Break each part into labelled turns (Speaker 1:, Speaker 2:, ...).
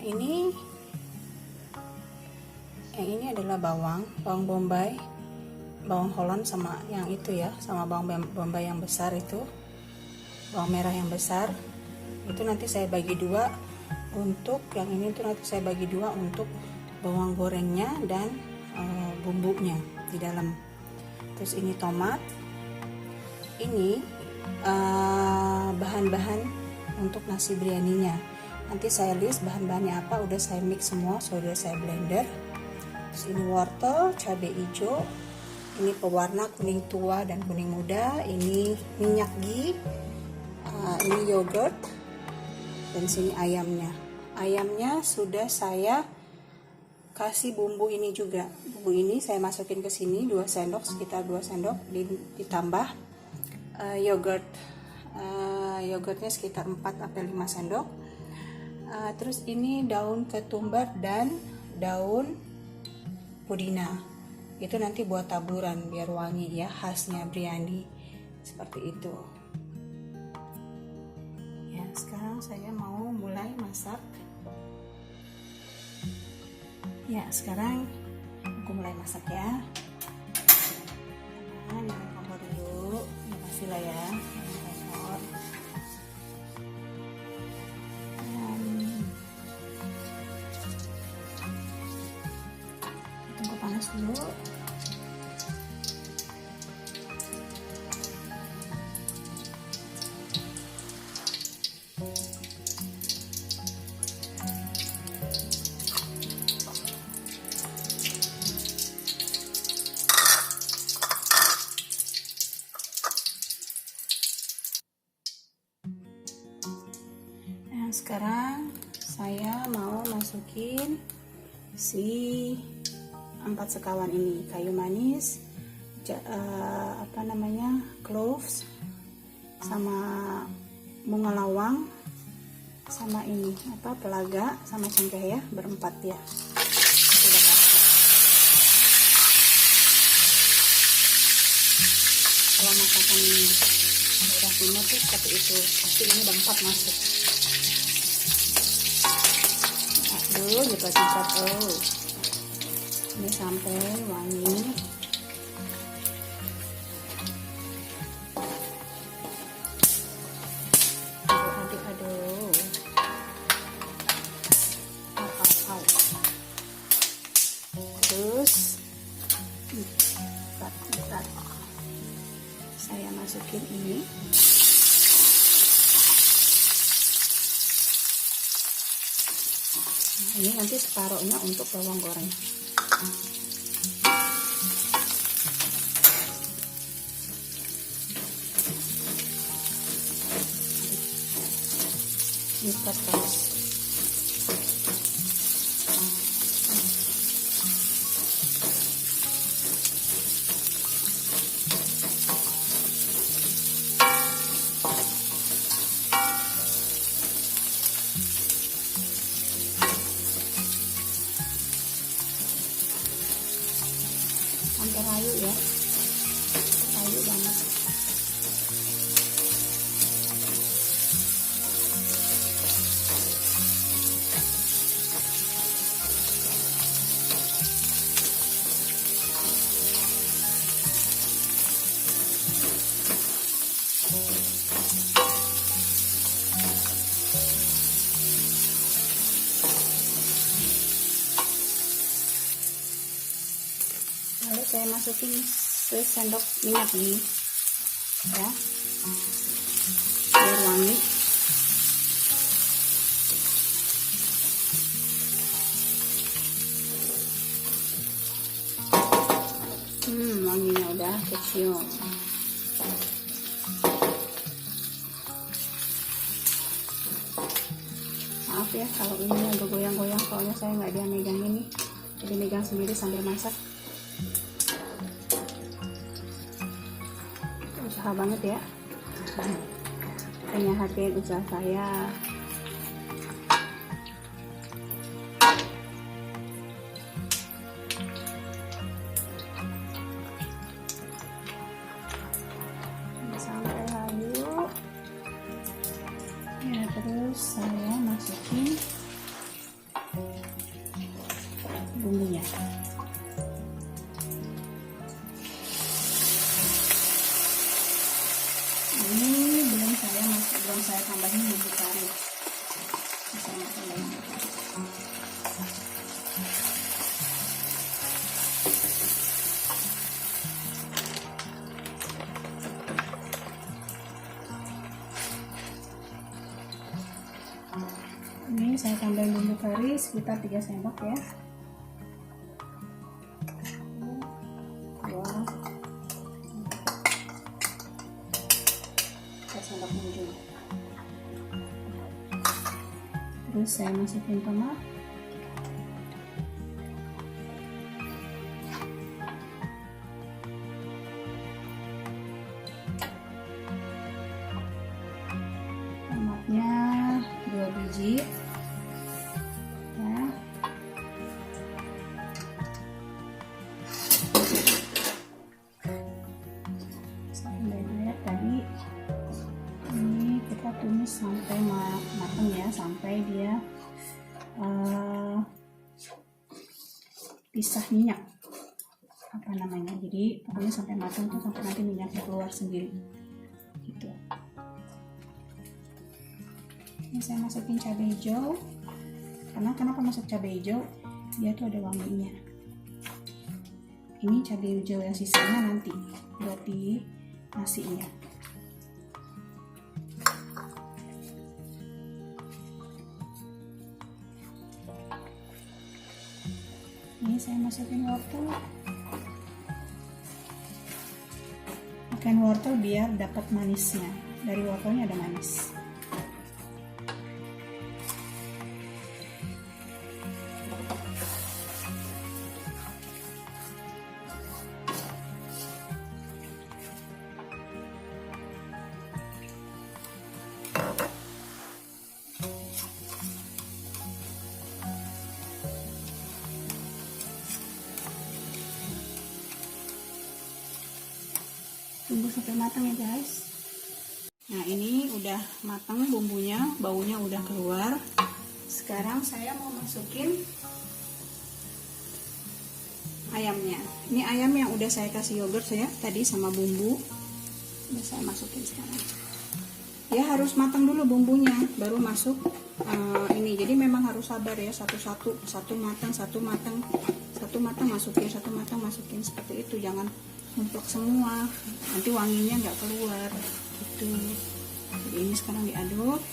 Speaker 1: Yang ini adalah bawang bombay, bawang Holland sama yang itu ya, sama bawang bombay yang besar itu, bawang merah yang besar. Itu nanti saya bagi dua untuk yang ini tuh nanti saya bagi dua untuk bawang gorengnya dan bumbunya di dalam. Terus ini tomat. Ini bahan-bahan untuk nasi biryaninya. Nanti saya list bahan-bahannya apa, udah saya mix semua, sudah saya blender. Terus ini wortel, cabai hijau, ini pewarna kuning tua dan kuning muda, ini minyak ghee, ini yogurt, dan sini ayamnya. Ayamnya sudah saya kasih bumbu ini juga. Bumbu ini saya masukin ke sini 2 sendok, sekitar 2 sendok, ditambah yogurt. Yogurtnya sekitar 4-5 sendok. Terus ini daun ketumbar dan daun pudina. Itu nanti buat taburan biar wangi ya, khasnya biryani. Seperti itu. Ya, sekarang saya mau mulai masak. Ya, sekarang aku mulai masak ya. Nah, nyalain kompor dulu. Ini pastilah ya, nyalain kompor. Tunggu panas dulu. Sekarang saya mau masukin si 4 sekawan ini, kayu manis, cloves, sama bunga lawang, sama ini pelaga, sama cengkeh ya, berempat ya. Sudah pasti. Kalau masakan daerah timur tuh seperti itu, pasti ini udah 4 masuk. Dipencet ini sampai wangi. Aduk. Terus bentar. Saya masukin ini. Ini nanti separuhnya untuk bawang goreng. Ikat terus. Sampai layu ya, layu banget. Lalu saya masukin sendok minyak ghee ya, biar wangi. Wanginya udah kecium. Maaf ya kalau ini agak goyang-goyang, soalnya saya nggak dia megang ini, jadi megang sendiri sambil masak. Usaha banget ya, penyahatin usaha saya. Sampai layu ya, terus saya masukin tambahin bumbu kari sekitar 3 sendok ya. 3 sendok ujung. Terus saya masukin tomat. Tomatnya 2 biji. Ya. Tambahin air tadi. Ini kita tumis sampai matang ya, sampai dia pisah minyak, apa namanya, jadi pokoknya sampai matang tuh, sampai nanti minyaknya keluar sendiri gitu. Ini saya masukin cabai hijau, karena kenapa masuk cabai hijau, dia tuh ada wanginya. Ini cabai hijau yang sisanya nanti buat di nasinya. Ini saya masukin wortel. Makan wortel biar dapat manisnya. Dari wortelnya ada manis. Tunggu sampai matang ya guys. Nah ini udah matang bumbunya, baunya udah keluar. Sekarang saya mau masukin ayamnya. Ini ayam yang udah saya kasih yogurt saya tadi sama bumbu. Udah saya masukin sekarang. Ya harus matang dulu bumbunya, baru masuk ini. Jadi memang harus sabar ya, satu-satu, satu matang masukin, satu matang masukin, seperti itu. Jangan numpuk semua, nanti wanginya nggak keluar gitu. Jadi ini sekarang diaduk.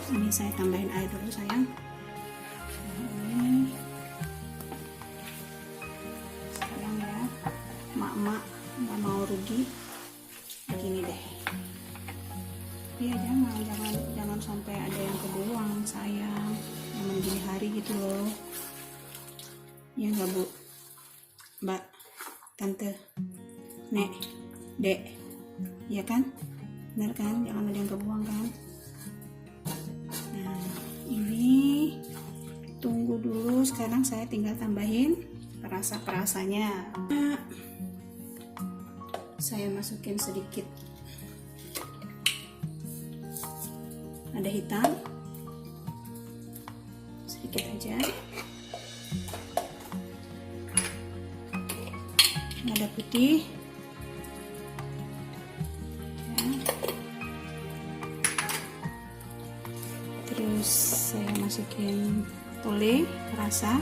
Speaker 1: Ini saya tambahin air dulu sayang. Ini sekarang ya, mak-mak nggak mau rugi, begini deh. Ya jangan sampai ada yang kebuang sayang, yang gini hari gitu loh. Ya nggak bu, mbak, tante, nek, dek, ya kan, benar kan, jangan ada yang kebuang kan. Nah ini tunggu dulu. Sekarang saya tinggal tambahin perasa-perasanya. Saya masukin sedikit ada hitam, sedikit aja, ada putih ya. Terus saya masukin tole rasa,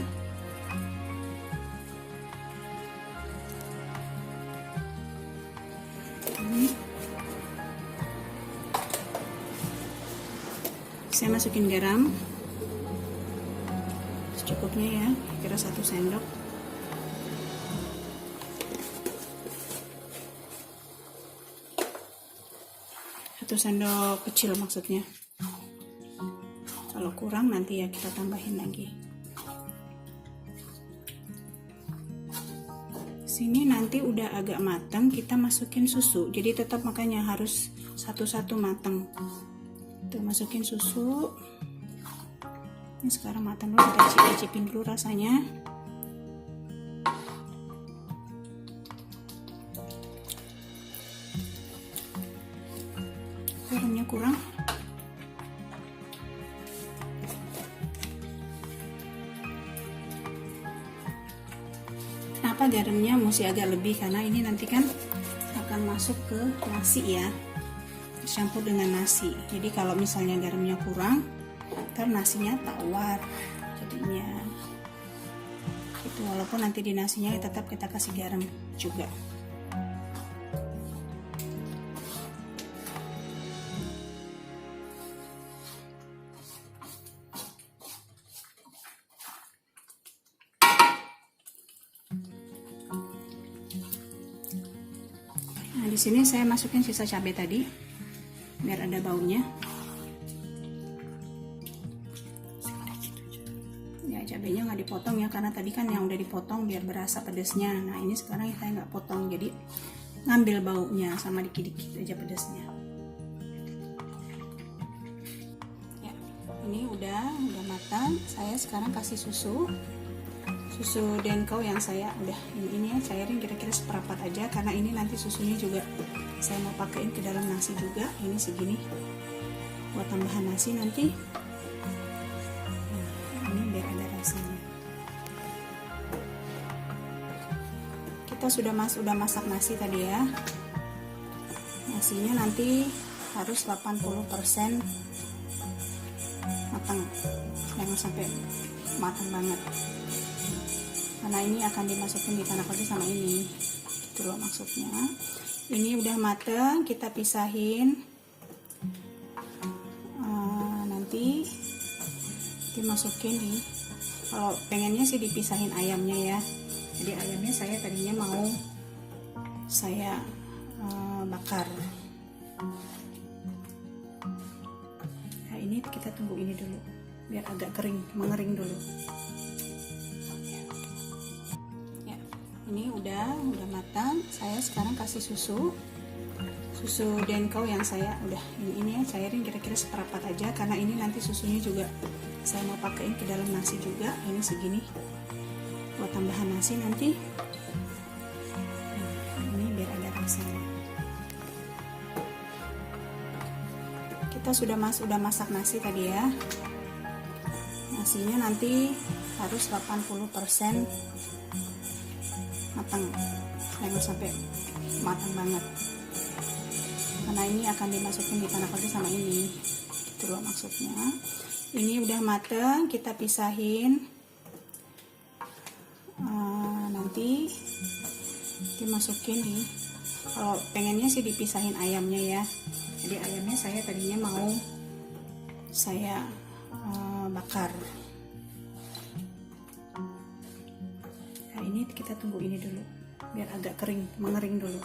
Speaker 1: saya masukin garam secukupnya ya, kira 1 sendok. Satu sendok kecil maksudnya. Kalau kurang nanti ya kita tambahin lagi. Sini nanti udah agak matang, kita masukin susu. Jadi tetap makanya harus satu-satu matang. Tuh masukin susu. Ini sekarang matang dulu, kita cicipin dulu rasanya. Garamnya kurang. Kenapa garamnya mesti agak lebih? Karena ini nanti kan akan masuk ke nasi ya, campur dengan nasi. Jadi kalau misalnya garamnya kurang, ntar nasinya tawar jadinya. Tuh, walaupun nanti di nasinya tetap kita kasih garam juga. Nah, di sini saya masukin sisa cabai tadi biar ada baunya. Ya, cabainya nggak dipotong ya, karena tadi kan yang udah dipotong biar berasa pedesnya. Nah, ini sekarang saya nggak potong, jadi ngambil baunya sama dikit-dikit aja pedesnya. Ya, ini udah matang. Saya sekarang kasih susu Denko yang saya udah ini ya, cairin kira-kira seperempat aja, karena ini nanti susunya juga saya mau pakein ke dalam nasi juga. Ini segini buat tambahan nasi nanti. Nah, ini biar ada rasanya. Kita sudah masak nasi tadi ya. Nasinya nanti harus 80% matang, jangan sampai matang banget, karena ini akan dimasukin di tanah roti sama ini, gitu loh maksudnya. Ini udah mateng, kita pisahin. Nanti dimasukin di, kalau pengennya sih dipisahin ayamnya ya. Jadi ayamnya saya tadinya mau saya bakar. Nah, ini kita tunggu ini dulu biar agak mengering dulu. Ini udah matang. Saya sekarang kasih susu Denko yang saya udah ini ya, cairin kira-kira seperempat aja, karena ini nanti susunya juga saya mau pakein ke dalam nasi juga. Ini segini buat tambahan nasi nanti. Nah, ini biar ada rasanya. Kita sudah masak nasi tadi ya. Nasinya nanti harus 80% matang, jangan sampai matang banget, karena ini akan dimasukin di tanah roti sama ini, gitu loh maksudnya. Ini udah mateng, kita pisahin. Nanti dimasukin di, kalau pengennya sih dipisahin ayamnya ya. Jadi ayamnya saya tadinya mau saya bakar. Nah, ini kita tunggu ini dulu biar agak mengering dulu.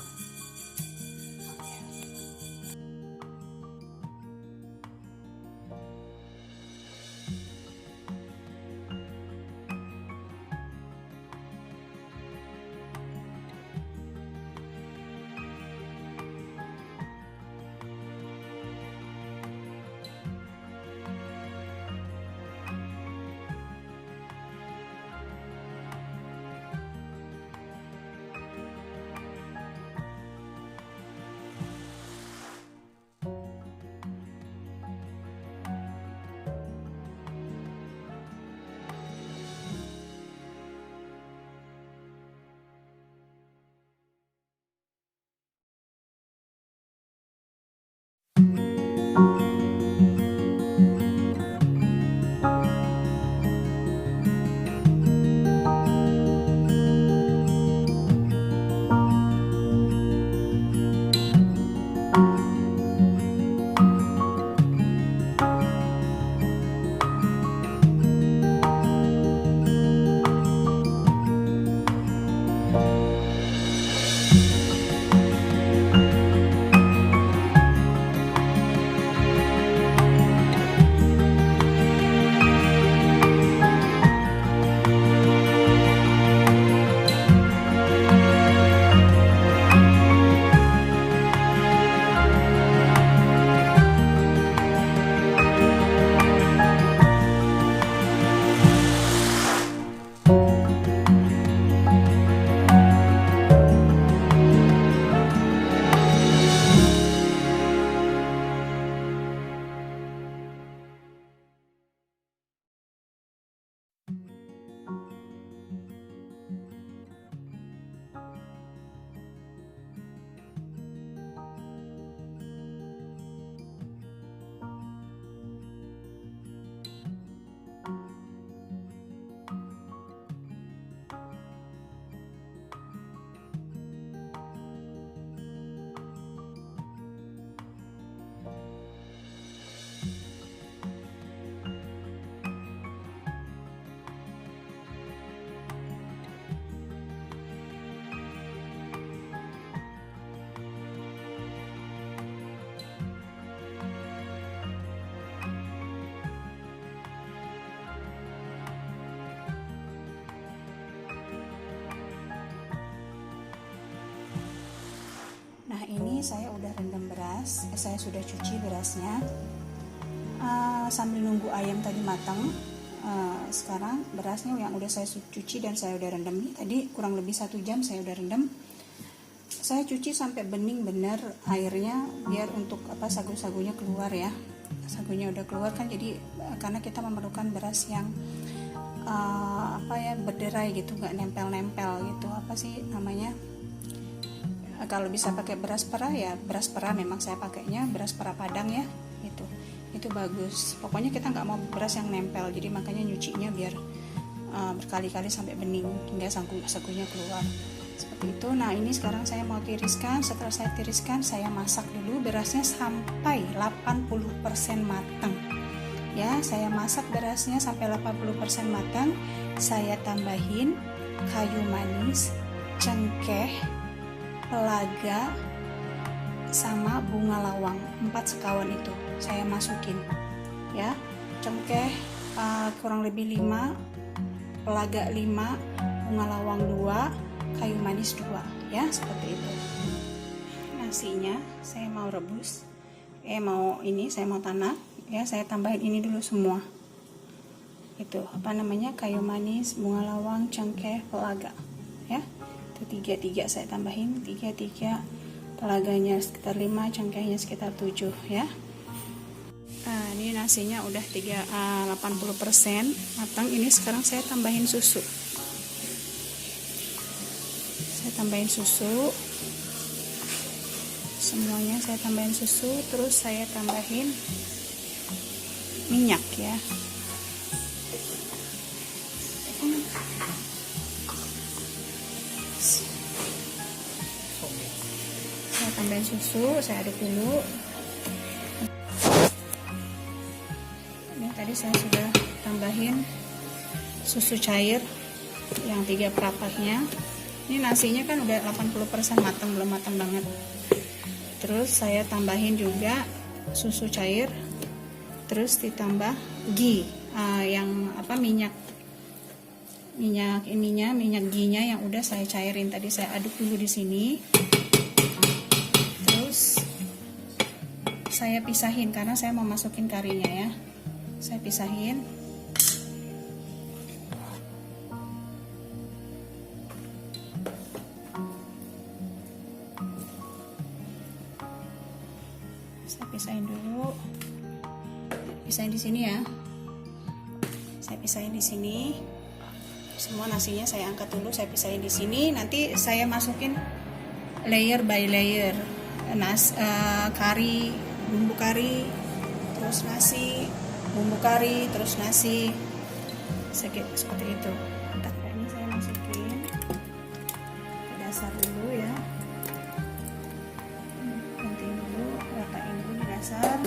Speaker 1: saya udah rendam beras, saya sudah cuci berasnya. Sambil nunggu ayam tadi matang, sekarang berasnya yang udah saya cuci dan saya udah rendam nih, tadi kurang lebih 1 jam saya udah rendam. Saya cuci sampai bening bener airnya, biar untuk sagu-sagunya keluar ya. Sagunya udah keluar kan, jadi karena kita memerlukan beras yang berderai gitu, nggak nempel-nempel gitu, namanya, kalau bisa pakai beras pera ya beras pera, memang saya pakainya beras pera Padang ya, itu bagus. Pokoknya kita nggak mau beras yang nempel, jadi makanya nyucinya biar berkali-kali sampai bening hingga sagunya keluar seperti itu. Nah, ini sekarang saya mau tiriskan. Setelah saya tiriskan, saya masak dulu berasnya sampai 80% matang ya. Saya masak berasnya sampai 80% matang. Saya tambahin kayu manis, cengkeh, pelaga, sama bunga lawang, 4 sekawan itu saya masukin ya. Cengkeh kurang lebih 5, pelaga 5, bunga lawang 2, kayu manis 2 ya, seperti itu. Nasinya saya mau rebus, saya mau tanak ya. Saya tambahin ini dulu semua, itu kayu manis, bunga lawang, cengkeh, pelaga ya. Itu 3 saya tambahin, 3, pelaganya sekitar 5, cengkehnya sekitar 7 ya. Nah, ini nasinya udah 80% matang. Ini sekarang saya tambahin susu. Semuanya saya tambahin susu, terus saya tambahin minyak ya. Saya tambahin susu, saya aduk dulu. Ini tadi saya sudah tambahin susu cair yang 3 perapatnya. Ini nasinya kan udah 80% matang, belum matang banget. Terus saya tambahin juga susu cair, terus ditambah ghee, minyak ghee-nya yang udah saya cairin tadi. Saya aduk dulu di sini. Terus saya pisahin karena saya mau masukin karinya ya. Saya pisahin. Saya pisahin dulu. Pisahin di sini ya. Saya pisahin di sini. Semua nasinya saya angkat dulu, saya pisahin di sini. Nanti saya masukin layer by layer. Kari, bumbu kari, terus nasi, bumbu kari, terus nasi. Seperti itu. Ini saya masukin ke dasar dulu ya. Gantiin dulu, ratain dulu di dasar.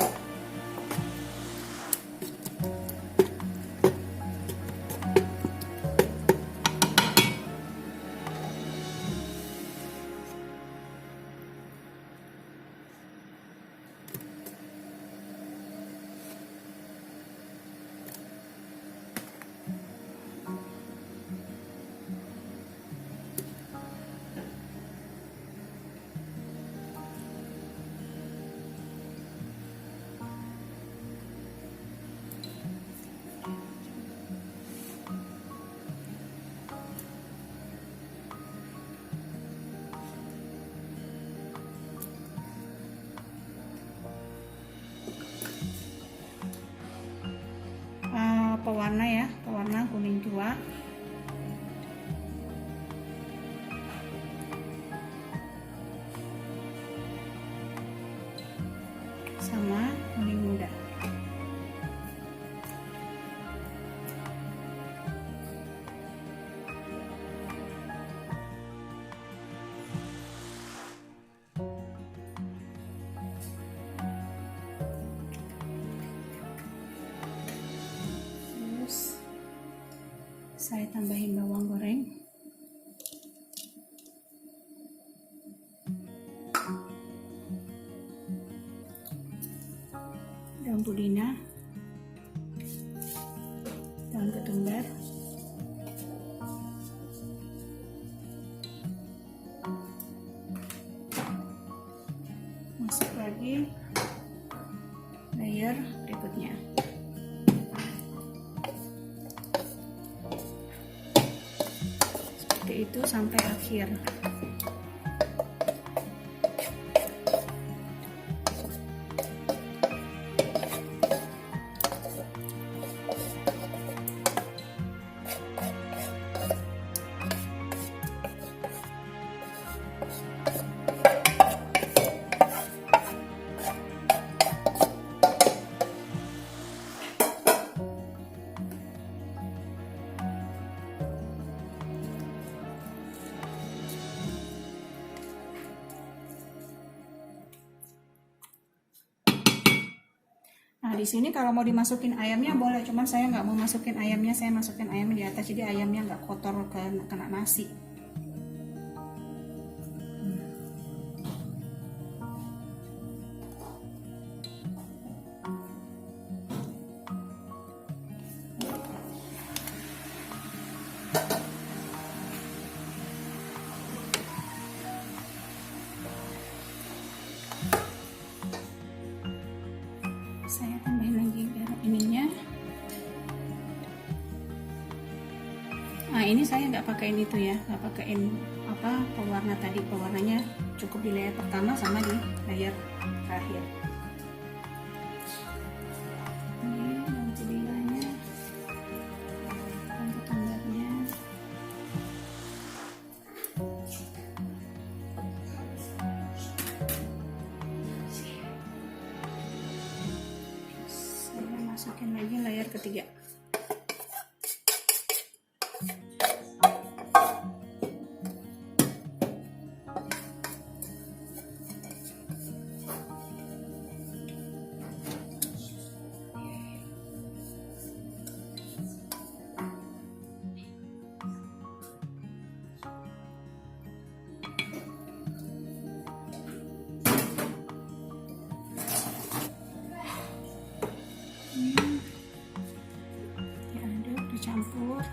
Speaker 1: Pewarna kuning tua. Sama kuning muda. Saya tambahin bawang goreng, daun pudina, daun ketumbar, sampai akhir. Nah, di sini kalau mau dimasukin ayamnya boleh, cuman saya nggak mau masukin ayamnya, saya masukin ayamnya di atas, jadi ayamnya nggak kotor kena nasi. Saya tambahin lagi ininya. Nah, ini saya nggak pakein itu ya, nggak pakein apa pewarna tadi, pewarnanya cukup di layer pertama sama di layer terakhir. Ini daun cedilanya, bawang tambarnya. Saya masukin lagi layer ketiga. Diaduk, dicampur.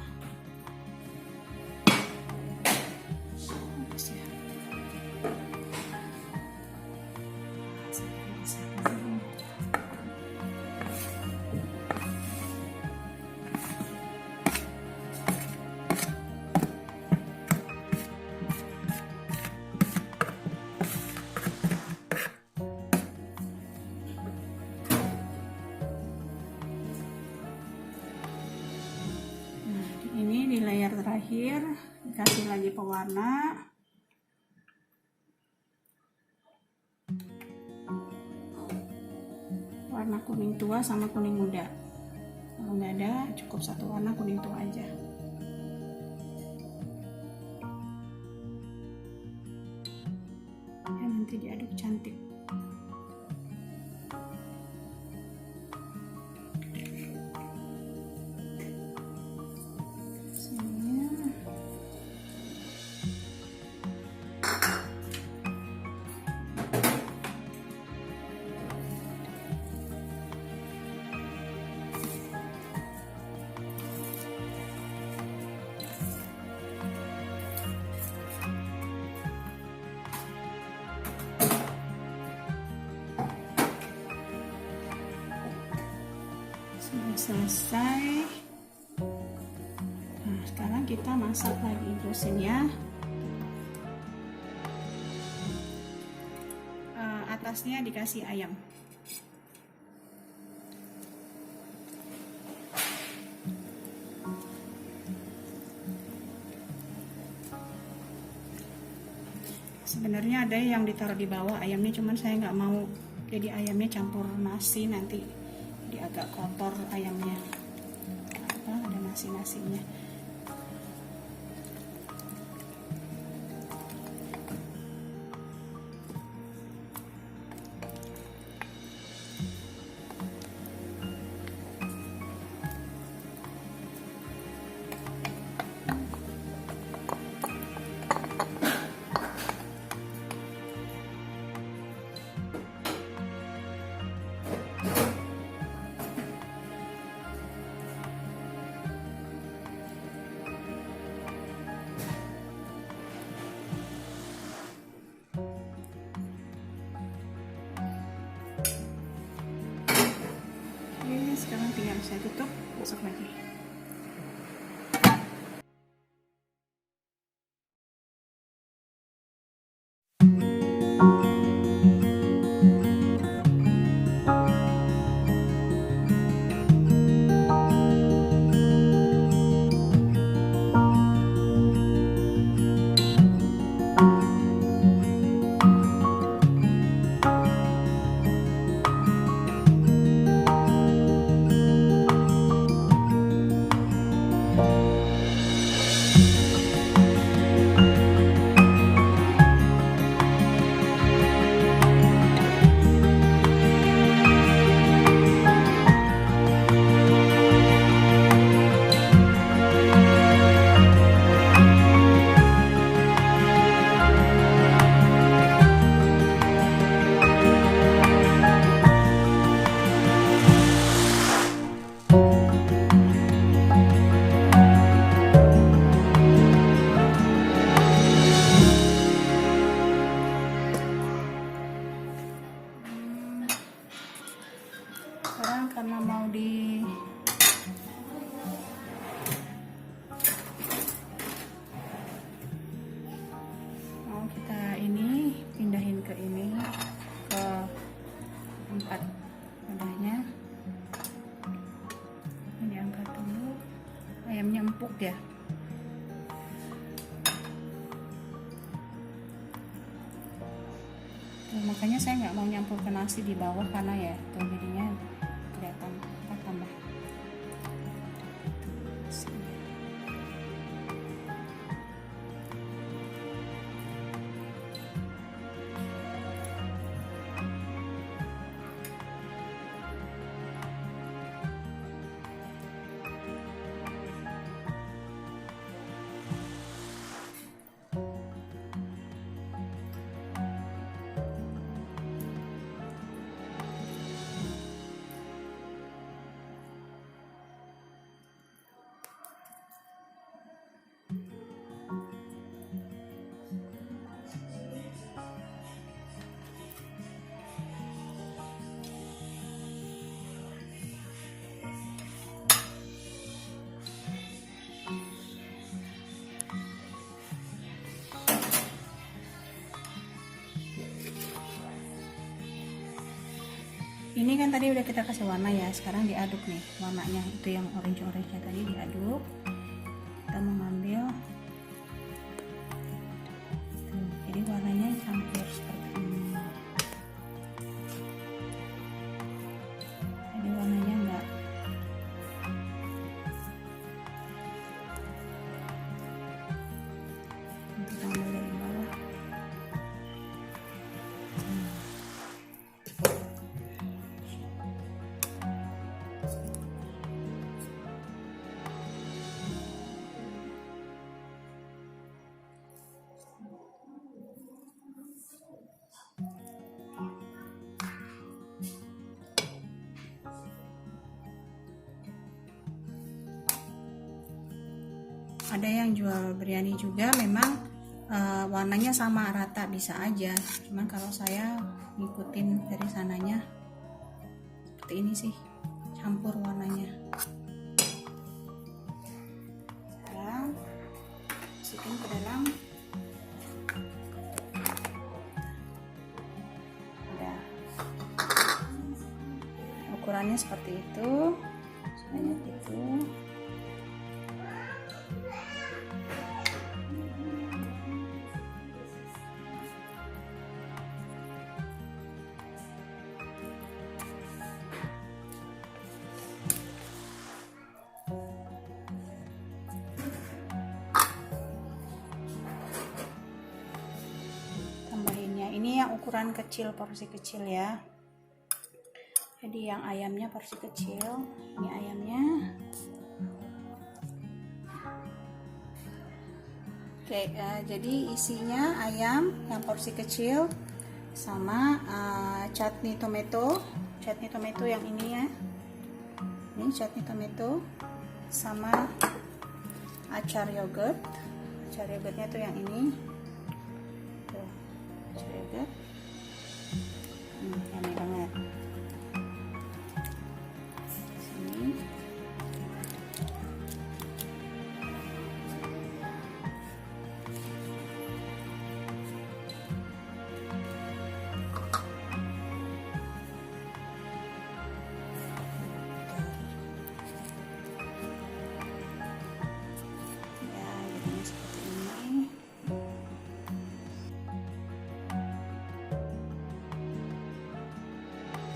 Speaker 1: Ini di layer terakhir dikasih lagi pewarna. Warna kuning tua sama kuning muda. Kalau nggak ada, cukup satu warna kuning tua aja. Dan nanti diaduk cantik. Sudah selesai. Nah, sekarang kita masak lagi, terusin ya. Atasnya dikasih ayam. Sebenarnya ada yang ditaruh di bawah ayamnya, cuman saya nggak mau, jadi ayamnya campur nasi nanti jadi agak kotor ayamnya. Ada nasi-nasinya. Sekarang tinggal saya tutup, masuk lagi. kita ini pindahin ke ini, ke tempat wadahnya. Ini angkat dulu. Ayamnya empuk ya. Tuh, makanya saya nggak mau nyampur ke nasi di bawah karena ya tuh jadinya kelihatan. Kita tambah sini. Ini kan tadi udah kita kasih warna ya, sekarang diaduk nih warnanya, itu yang orange-orange-nya tadi diaduk. Kita mengambil tuh, jadi warnanya campur seperti ini. Jadi warnanya enggak kita ambil dari bawah. Ada yang jual biryani juga memang warnanya sama rata bisa aja, cuman kalau saya ngikutin dari sananya seperti ini sih, campur warnanya. Sekarang masukin ke dalam. Udah, ukurannya seperti itu, sebanyak itu. Ini yang ukuran kecil, porsi kecil ya. Jadi yang ayamnya porsi kecil, ini ayamnya. Oke, jadi isinya ayam yang porsi kecil sama chutney tomato yang ini ya. Ini chutney tomato sama acar yogurt. Acar yogurtnya tuh yang ini. Tuh, acar yogurt. Enak banget.